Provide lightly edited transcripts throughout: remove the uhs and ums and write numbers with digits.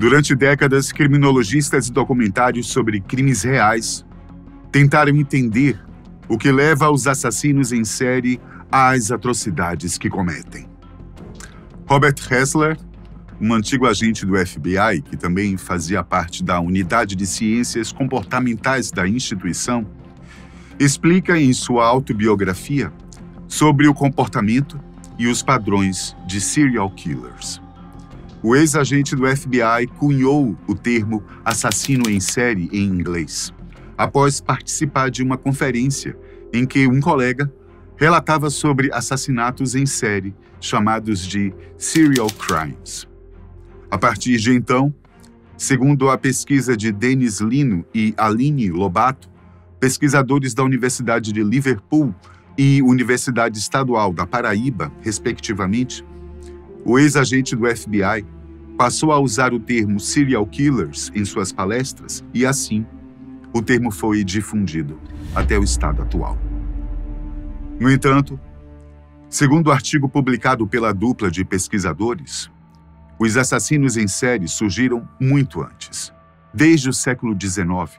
Durante décadas, criminologistas e documentários sobre crimes reais tentaram entender o que leva os assassinos em série às atrocidades que cometem. Robert Ressler, um antigo agente do FBI, que também fazia parte da Unidade de Ciências Comportamentais da instituição, explica em sua autobiografia sobre o comportamento e os padrões de serial killers. O ex-agente do FBI cunhou o termo assassino em série em inglês, após participar de uma conferência em que um colega relatava sobre assassinatos em série chamados de serial crimes. A partir de então, segundo a pesquisa de Dennis Lino e Aline Lobato, pesquisadores da Universidade de Liverpool e Universidade Estadual da Paraíba, respectivamente, o ex-agente do FBI passou a usar o termo serial killers em suas palestras e, assim, o termo foi difundido até o estado atual. No entanto, segundo o artigo publicado pela dupla de pesquisadores, os assassinos em série surgiram muito antes, desde o século XIX,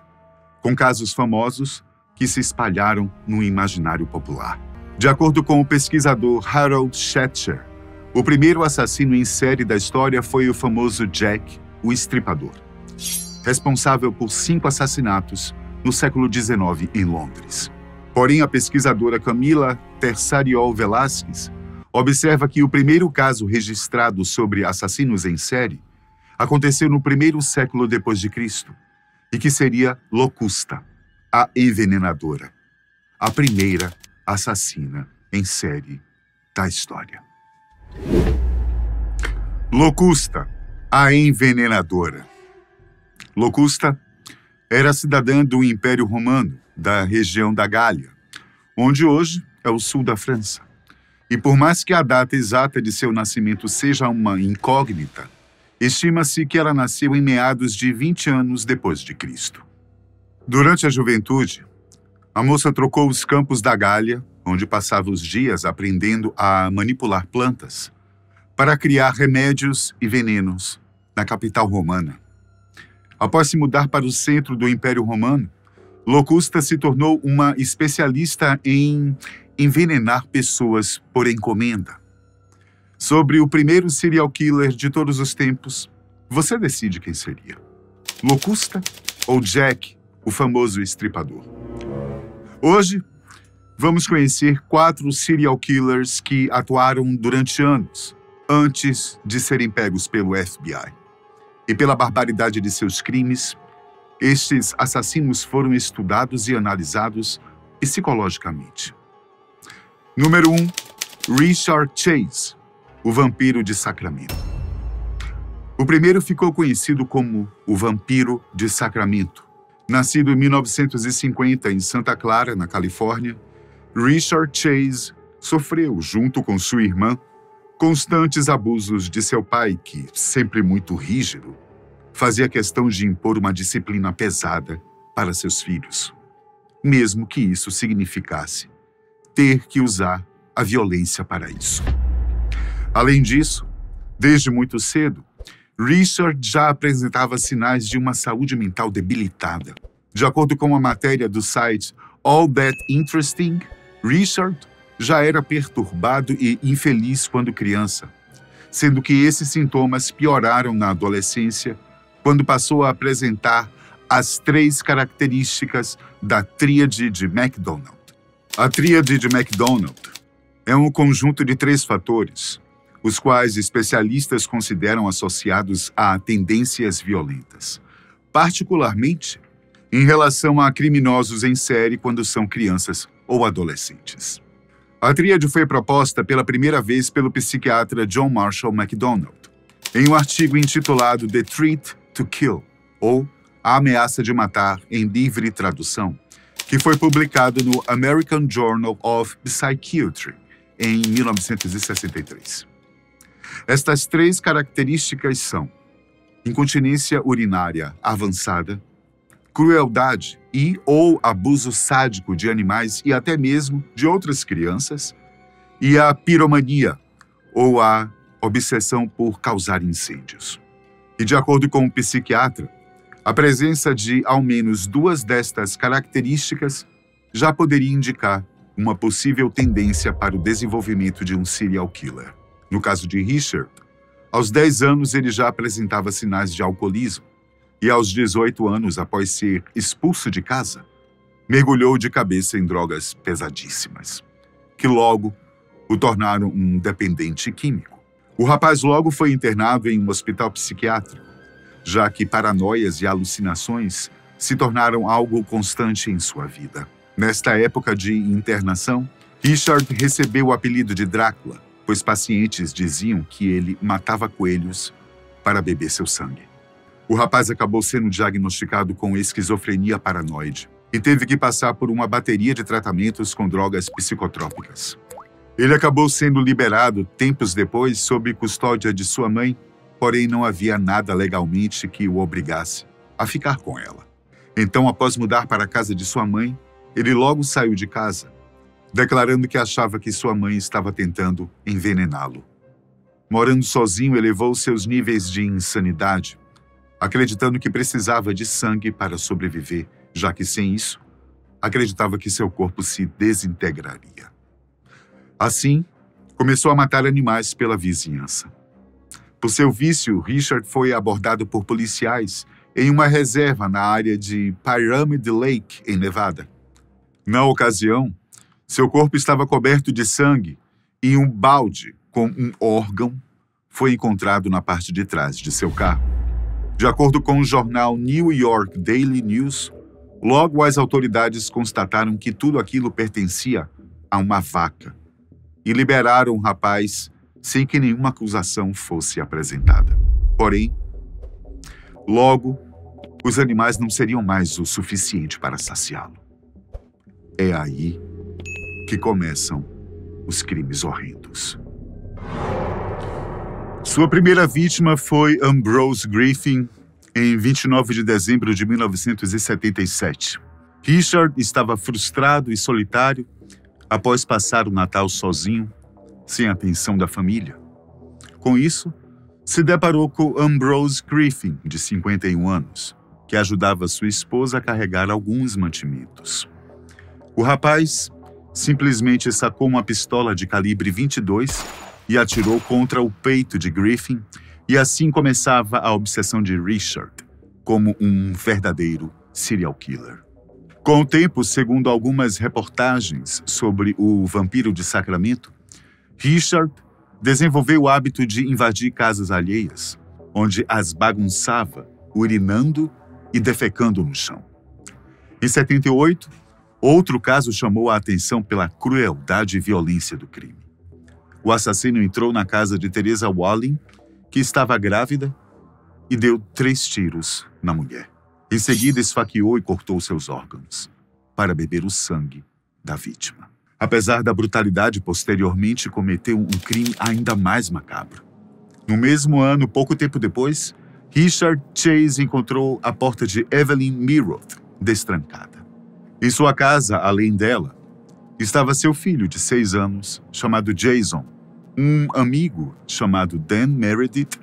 com casos famosos que se espalharam no imaginário popular. De acordo com o pesquisador Harold Schetcher, o primeiro assassino em série da história foi o famoso Jack, o Estripador, responsável por 5 assassinatos no século XIX em Londres. Porém, a pesquisadora Camila Tersariol Velasquez observa que o primeiro caso registrado sobre assassinos em série aconteceu no primeiro século depois de Cristo e que seria Locusta, a envenenadora, a primeira assassina em série da história. Locusta, a envenenadora. Locusta era cidadã do Império Romano, da região da Gália, onde hoje é o sul da França. E por mais que a data exata de seu nascimento seja uma incógnita, estima-se que ela nasceu em meados de 20 anos depois de Cristo. Durante a juventude, a moça trocou os campos da Gália, onde passava os dias aprendendo a manipular plantas, para criar remédios e venenos na capital romana. Após se mudar para o centro do Império Romano, Locusta se tornou uma especialista em envenenar pessoas por encomenda. Sobre o primeiro serial killer de todos os tempos, você decide quem seria: Locusta ou Jack, o famoso Estripador? Hoje, vamos conhecer 4 serial killers que atuaram durante anos, antes de serem pegos pelo FBI. E pela barbaridade de seus crimes, estes assassinos foram estudados e analisados psicologicamente. Número 1. Richard Chase, o vampiro de Sacramento. O primeiro ficou conhecido como o Vampiro de Sacramento. Nascido em 1950 em Santa Clara, na Califórnia, Richard Chase sofreu, junto com sua irmã, constantes abusos de seu pai, que, sempre muito rígido, fazia questão de impor uma disciplina pesada para seus filhos, mesmo que isso significasse ter que usar a violência para isso. Além disso, desde muito cedo, Richard já apresentava sinais de uma saúde mental debilitada. De acordo com a matéria do site All That Interesting, Richard já era perturbado e infeliz quando criança, sendo que esses sintomas pioraram na adolescência, quando passou a apresentar as 3 características da Tríade de McDonald. A Tríade de McDonald é um conjunto de 3 fatores, os quais especialistas consideram associados a tendências violentas, particularmente em relação a criminosos em série quando são crianças ou adolescentes. A tríade foi proposta pela primeira vez pelo psiquiatra John Marshall McDonald, em um artigo intitulado The Threat to Kill, ou A Ameaça de Matar, em livre tradução, que foi publicado no American Journal of Psychiatry, em 1963. Estas 3 características são incontinência urinária avançada, crueldade e ou abuso sádico de animais e até mesmo de outras crianças, e a piromania, ou a obsessão por causar incêndios. E de acordo com um psiquiatra, a presença de ao menos 2 destas características já poderia indicar uma possível tendência para o desenvolvimento de um serial killer. No caso de Richard, aos 10 anos ele já apresentava sinais de alcoolismo e aos 18 anos, após ser expulso de casa, mergulhou de cabeça em drogas pesadíssimas, que logo o tornaram um dependente químico. O rapaz logo foi internado em um hospital psiquiátrico, já que paranoias e alucinações se tornaram algo constante em sua vida. Nesta época de internação, Richard recebeu o apelido de Drácula, pois pacientes diziam que ele matava coelhos para beber seu sangue. O rapaz acabou sendo diagnosticado com esquizofrenia paranoide e teve que passar por uma bateria de tratamentos com drogas psicotrópicas. Ele acabou sendo liberado tempos depois sob custódia de sua mãe, porém não havia nada legalmente que o obrigasse a ficar com ela. Então, após mudar para a casa de sua mãe, ele logo saiu de casa, declarando que achava que sua mãe estava tentando envenená-lo. Morando sozinho, elevou seus níveis de insanidade, acreditando que precisava de sangue para sobreviver, já que sem isso, acreditava que seu corpo se desintegraria. Assim, começou a matar animais pela vizinhança. Por seu vício, Richard foi abordado por policiais em uma reserva na área de Pyramid Lake, em Nevada. Na ocasião, seu corpo estava coberto de sangue e um balde com um órgão foi encontrado na parte de trás de seu carro. De acordo com o jornal New York Daily News, logo as autoridades constataram que tudo aquilo pertencia a uma vaca e liberaram o rapaz sem que nenhuma acusação fosse apresentada. Porém, logo, os animais não seriam mais o suficiente para saciá-lo. É aí que começam os crimes horrendos. Sua primeira vítima foi Ambrose Griffin, em 29 de dezembro de 1977. Richard estava frustrado e solitário após passar o Natal sozinho, sem a atenção da família. Com isso, se deparou com Ambrose Griffin, de 51 anos, que ajudava sua esposa a carregar alguns mantimentos. O rapaz simplesmente sacou uma pistola de calibre 22 e atirou contra o peito de Griffin, e assim começava a obsessão de Richard como um verdadeiro serial killer. Com o tempo, segundo algumas reportagens sobre o vampiro de Sacramento, Richard desenvolveu o hábito de invadir casas alheias, onde as bagunçava, urinando e defecando no chão. Em 78, outro caso chamou a atenção pela crueldade e violência do crime. O assassino entrou na casa de Teresa Walling, que estava grávida, e deu 3 tiros na mulher. Em seguida, esfaqueou e cortou seus órgãos para beber o sangue da vítima. Apesar da brutalidade, posteriormente cometeu um crime ainda mais macabro. No mesmo ano, pouco tempo depois, Richard Chase encontrou a porta de Evelyn Miroth destrancada. Em sua casa, além dela, estava seu filho de 6 anos, chamado Jason, um amigo chamado Dan Meredith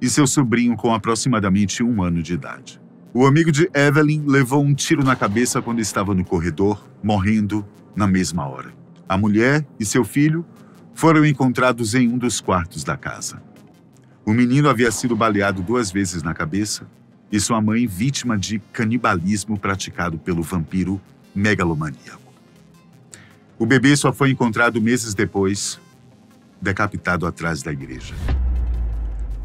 e seu sobrinho com aproximadamente 1 ano de idade. O amigo de Evelyn levou um tiro na cabeça quando estava no corredor, morrendo na mesma hora. A mulher e seu filho foram encontrados em um dos quartos da casa. O menino havia sido baleado 2 vezes na cabeça e sua mãe vítima de canibalismo praticado pelo vampiro megalomaníaco. O bebê só foi encontrado meses depois, decapitado atrás da igreja.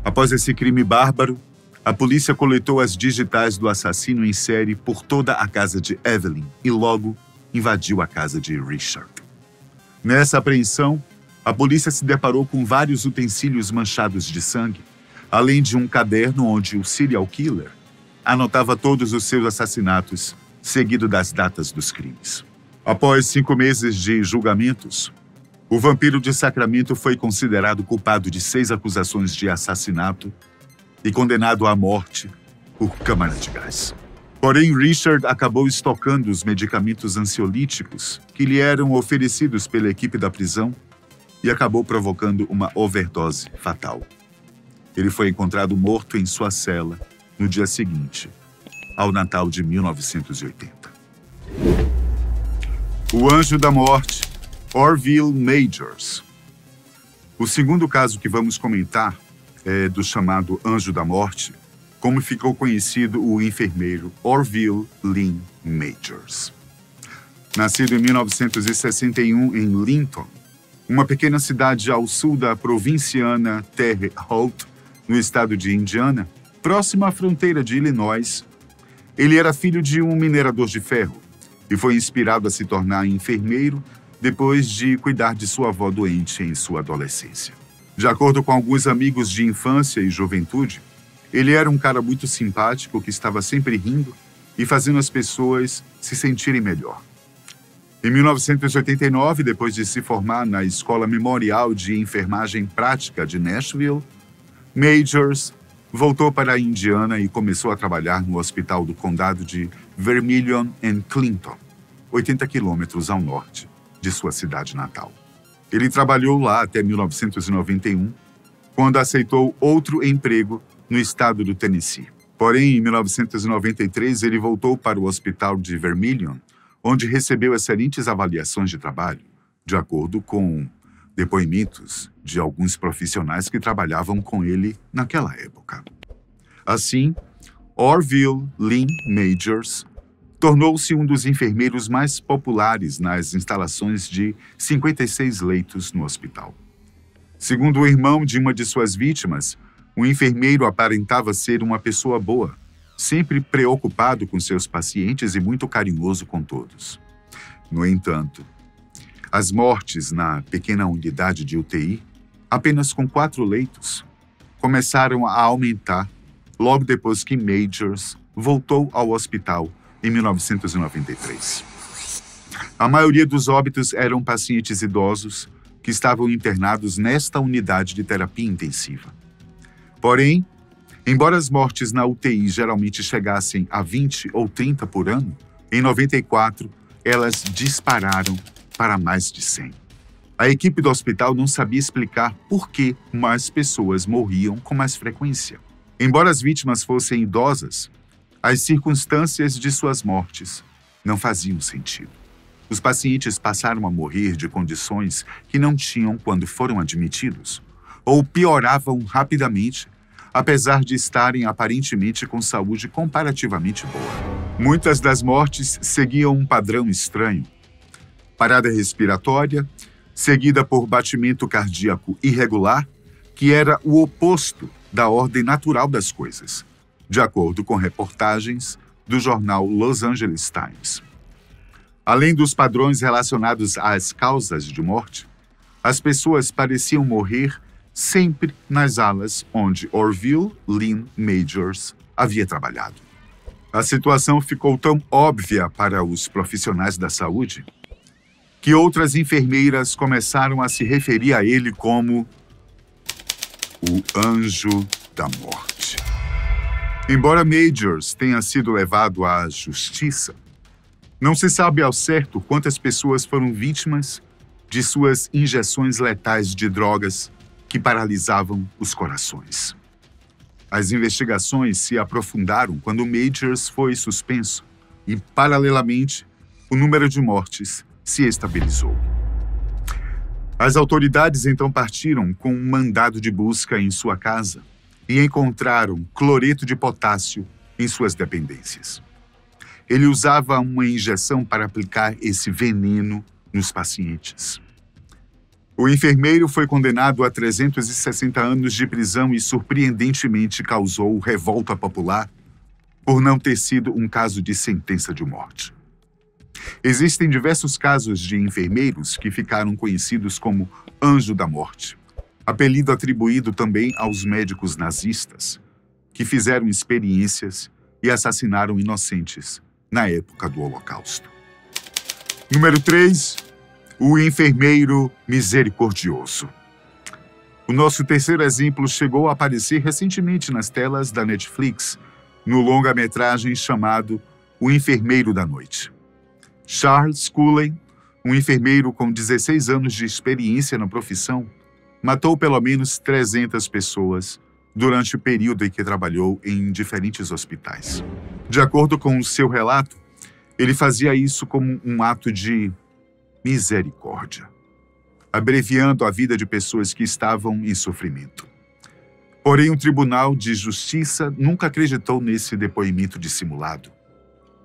Após esse crime bárbaro, a polícia coletou as digitais do assassino em série por toda a casa de Evelyn e logo invadiu a casa de Richard. Nessa apreensão, a polícia se deparou com vários utensílios manchados de sangue, além de um caderno onde o serial killer anotava todos os seus assassinatos, seguido das datas dos crimes. Após 5 meses de julgamentos, o vampiro de Sacramento foi considerado culpado de 6 acusações de assassinato e condenado à morte por câmara de gás. Porém, Richard acabou estocando os medicamentos ansiolíticos que lhe eram oferecidos pela equipe da prisão e acabou provocando uma overdose fatal. Ele foi encontrado morto em sua cela no dia seguinte, ao Natal de 1980. O Anjo da Morte, Orville Majors. O segundo caso que vamos comentar é do chamado Anjo da Morte, como ficou conhecido o enfermeiro Orville Lynn Majors. Nascido em 1961 em Linton, uma pequena cidade ao sul da provinciana Terre Haute, no estado de Indiana, próximo à fronteira de Illinois, ele era filho de um minerador de ferro e foi inspirado a se tornar enfermeiro depois de cuidar de sua avó doente em sua adolescência. De acordo com alguns amigos de infância e juventude, ele era um cara muito simpático que estava sempre rindo e fazendo as pessoas se sentirem melhor. Em 1989, depois de se formar na Escola Memorial de Enfermagem Prática de Nashville, Majors voltou para a Indiana e começou a trabalhar no Hospital do Condado de Vermilion em Clinton, 80 quilômetros ao norte de sua cidade natal. Ele trabalhou lá até 1991, quando aceitou outro emprego no estado do Tennessee. Porém, em 1993, ele voltou para o Hospital de Vermilion, onde recebeu excelentes avaliações de trabalho, de acordo com depoimentos de alguns profissionais que trabalhavam com ele naquela época. Assim, Orville Lynn Majors tornou-se um dos enfermeiros mais populares nas instalações de 56 leitos no hospital. Segundo o irmão de uma de suas vítimas, o enfermeiro aparentava ser uma pessoa boa, sempre preocupado com seus pacientes e muito carinhoso com todos. No entanto, as mortes na pequena unidade de UTI, apenas com 4 leitos, começaram a aumentar logo depois que Majors voltou ao hospital em 1993. A maioria dos óbitos eram pacientes idosos que estavam internados nesta unidade de terapia intensiva. Porém, embora as mortes na UTI geralmente chegassem a 20 ou 30 por ano, em 94 elas dispararam para mais de 100. A equipe do hospital não sabia explicar por que mais pessoas morriam com mais frequência. Embora as vítimas fossem idosas, as circunstâncias de suas mortes não faziam sentido. Os pacientes passaram a morrer de condições que não tinham quando foram admitidos, ou pioravam rapidamente, apesar de estarem aparentemente com saúde comparativamente boa. Muitas das mortes seguiam um padrão estranho. Parada respiratória, seguida por batimento cardíaco irregular, que era o oposto da ordem natural das coisas, de acordo com reportagens do jornal Los Angeles Times. Além dos padrões relacionados às causas de morte, as pessoas pareciam morrer sempre nas alas onde Orville Lynn Majors havia trabalhado. A situação ficou tão óbvia para os profissionais da saúde que outras enfermeiras começaram a se referir a ele como o Anjo da Morte. Embora Majors tenha sido levado à justiça, não se sabe ao certo quantas pessoas foram vítimas de suas injeções letais de drogas que paralisavam os corações. As investigações se aprofundaram quando Majors foi suspenso e, paralelamente, o número de mortes se estabilizou. As autoridades então partiram com um mandado de busca em sua casa e encontraram cloreto de potássio em suas dependências. Ele usava uma injeção para aplicar esse veneno nos pacientes. O enfermeiro foi condenado a 360 anos de prisão e, surpreendentemente, causou revolta popular por não ter sido um caso de sentença de morte. Existem diversos casos de enfermeiros que ficaram conhecidos como Anjo da Morte, apelido atribuído também aos médicos nazistas, que fizeram experiências e assassinaram inocentes na época do Holocausto. Número 3. O enfermeiro misericordioso. O nosso terceiro exemplo chegou a aparecer recentemente nas telas da Netflix, no longa-metragem chamado O Enfermeiro da Noite. Charles Cullen, um enfermeiro com 16 anos de experiência na profissão, matou pelo menos 300 pessoas durante o período em que trabalhou em diferentes hospitais. De acordo com o seu relato, ele fazia isso como um ato de misericórdia, abreviando a vida de pessoas que estavam em sofrimento. Porém, o Tribunal de Justiça nunca acreditou nesse depoimento dissimulado.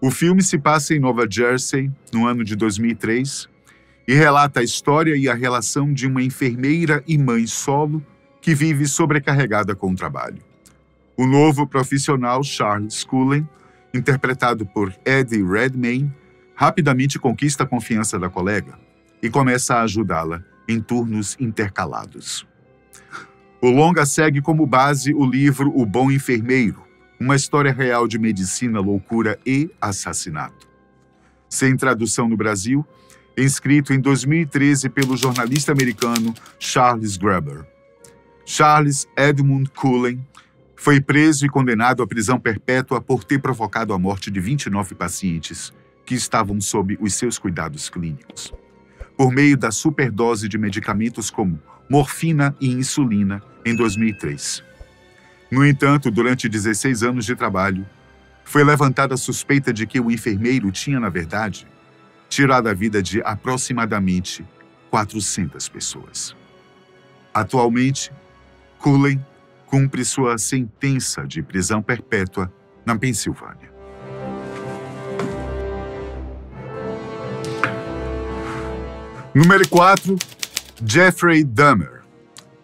O filme se passa em Nova Jersey, no ano de 2003, e relata a história e a relação de uma enfermeira e mãe solo que vive sobrecarregada com o trabalho. O novo profissional Charles Cullen, interpretado por Eddie Redmayne, rapidamente conquista a confiança da colega e começa a ajudá-la em turnos intercalados. O longa segue como base o livro O Bom Enfermeiro, uma história real de medicina, loucura e assassinato. Sem tradução no Brasil, escrito em 2013 pelo jornalista americano Charles Gruber. Charles Edmund Cullen foi preso e condenado à prisão perpétua por ter provocado a morte de 29 pacientes que estavam sob os seus cuidados clínicos, por meio da superdose de medicamentos como morfina e insulina em 2003. No entanto, durante 16 anos de trabalho, foi levantada a suspeita de que o enfermeiro tinha, na verdade, tirado a vida de aproximadamente 400 pessoas. Atualmente, Cullen cumpre sua sentença de prisão perpétua na Pensilvânia. Número 4. Jeffrey Dahmer,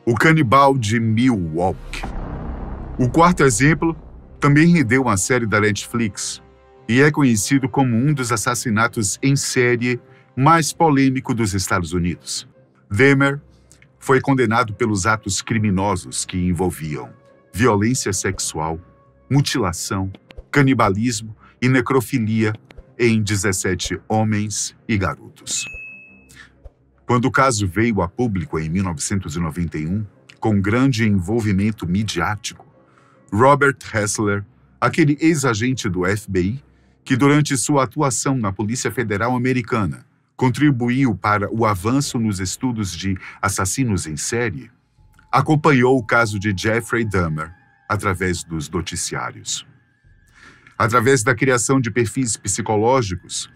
o canibal de Milwaukee. O quarto exemplo também rendeu uma série da Netflix e é conhecido como um dos assassinatos em série mais polêmico dos Estados Unidos. Dahmer foi condenado pelos atos criminosos que envolviam violência sexual, mutilação, canibalismo e necrofilia em 17 homens e garotos. Quando o caso veio a público em 1991, com grande envolvimento midiático, Robert Ressler, aquele ex-agente do FBI, que durante sua atuação na Polícia Federal Americana contribuiu para o avanço nos estudos de assassinos em série, acompanhou o caso de Jeffrey Dahmer através dos noticiários. Através da criação de perfis psicológicos,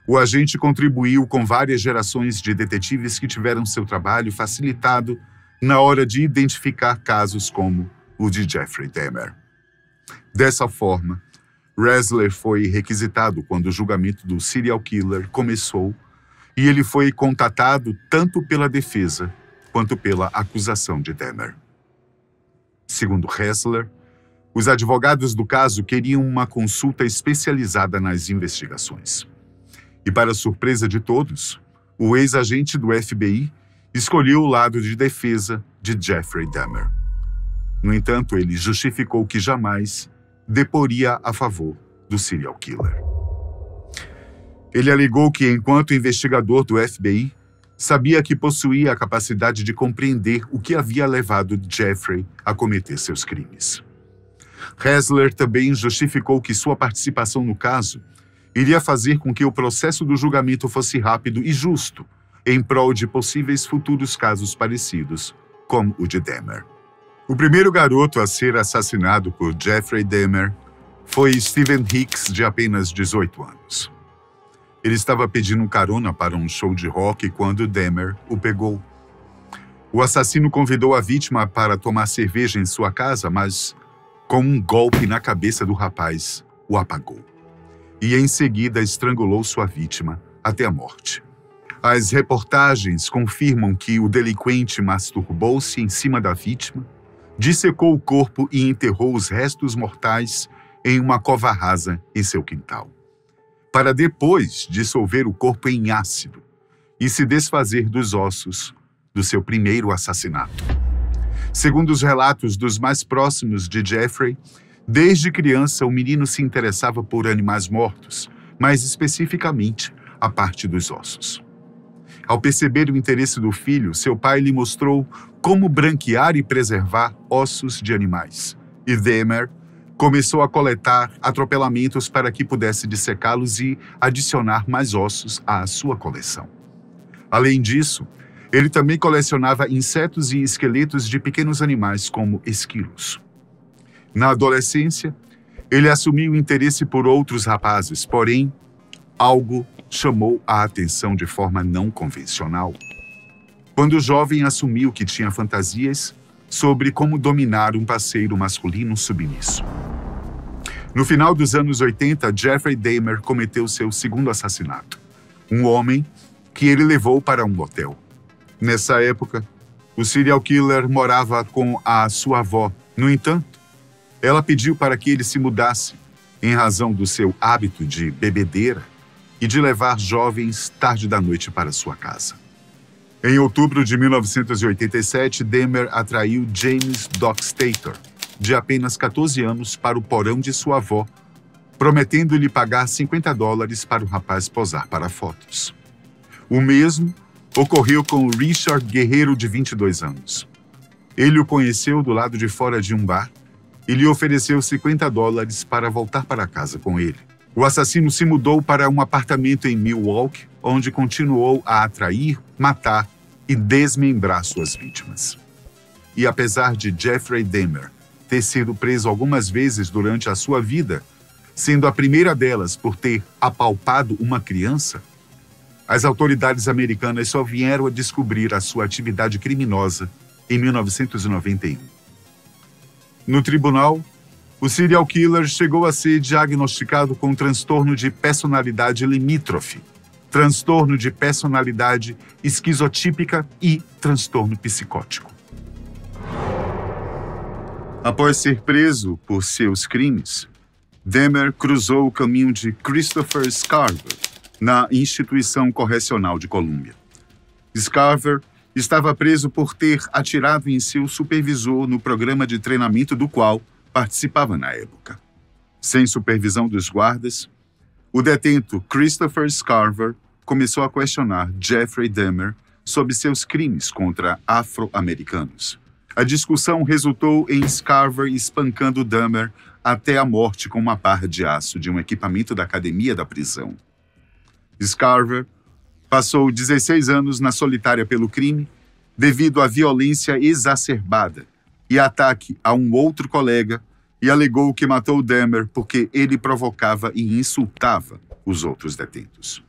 o agente contribuiu com várias gerações de detetives que tiveram seu trabalho facilitado na hora de identificar casos como o de Jeffrey Dahmer. Dessa forma, Ressler foi requisitado quando o julgamento do serial killer começou e ele foi contatado tanto pela defesa quanto pela acusação de Dahmer. Segundo Ressler, os advogados do caso queriam uma consulta especializada nas investigações. E, para surpresa de todos, o ex-agente do FBI escolheu o lado de defesa de Jeffrey Dahmer. No entanto, ele justificou que jamais deporia a favor do serial killer. Ele alegou que, enquanto investigador do FBI, sabia que possuía a capacidade de compreender o que havia levado Jeffrey a cometer seus crimes. Ressler também justificou que sua participação no caso iria fazer com que o processo do julgamento fosse rápido e justo, em prol de possíveis futuros casos parecidos, como o de Dahmer. O primeiro garoto a ser assassinado por Jeffrey Dahmer foi Stephen Hicks, de apenas 18 anos. Ele estava pedindo carona para um show de rock quando Dahmer o pegou. O assassino convidou a vítima para tomar cerveja em sua casa, mas, com um golpe na cabeça do rapaz, o apagou. E em seguida estrangulou sua vítima até a morte. As reportagens confirmam que o delinquente masturbou-se em cima da vítima, dissecou o corpo e enterrou os restos mortais em uma cova rasa em seu quintal, para depois dissolver o corpo em ácido e se desfazer dos ossos do seu primeiro assassinato. Segundo os relatos dos mais próximos de Jeffrey, desde criança o menino se interessava por animais mortos, mais especificamente a parte dos ossos. Ao perceber o interesse do filho, seu pai lhe mostrou como branquear e preservar ossos de animais. E Dahmer começou a coletar atropelamentos para que pudesse dissecá-los e adicionar mais ossos à sua coleção. Além disso, ele também colecionava insetos e esqueletos de pequenos animais como esquilos. Na adolescência, ele assumiu interesse por outros rapazes, porém, algo chamou a atenção de forma não convencional. Quando o jovem assumiu que tinha fantasias sobre como dominar um parceiro masculino submisso. No final dos anos 80, Jeffrey Dahmer cometeu seu segundo assassinato. Um homem que ele levou para um motel. Nessa época, o serial killer morava com a sua avó. No entanto, ela pediu para que ele se mudasse, em razão do seu hábito de bebedeira e de levar jovens tarde da noite para sua casa. Em outubro de 1987, Dahmer atraiu James Doc Stator, de apenas 14 anos, para o porão de sua avó, prometendo-lhe pagar $50 para o rapaz posar para fotos. O mesmo ocorreu com Richard Guerreiro, de 22 anos. Ele o conheceu do lado de fora de um bar e lhe ofereceu $50 para voltar para casa com ele. O assassino se mudou para um apartamento em Milwaukee, onde continuou a atrair, matar e desmembrar suas vítimas. E apesar de Jeffrey Dahmer ter sido preso algumas vezes durante a sua vida, sendo a primeira delas por ter apalpado uma criança, as autoridades americanas só vieram a descobrir a sua atividade criminosa em 1991. No tribunal, o serial killer chegou a ser diagnosticado com transtorno de personalidade limítrofe, transtorno de personalidade esquizotípica e transtorno psicótico. Após ser preso por seus crimes, Dahmer cruzou o caminho de Christopher Scarver na instituição correcional de Colômbia. Scarver estava preso por ter atirado em seu supervisor no programa de treinamento do qual participava na época. Sem supervisão dos guardas, o detento Christopher Scarver começou a questionar Jeffrey Dahmer sobre seus crimes contra afro-americanos. A discussão resultou em Scarver espancando Dahmer até a morte com uma barra de aço de um equipamento da academia da prisão. Scarver passou 16 anos na solitária pelo crime devido à violência exacerbada e ataque a um outro colega, e alegou que matou Dahmer porque ele provocava e insultava os outros detentos.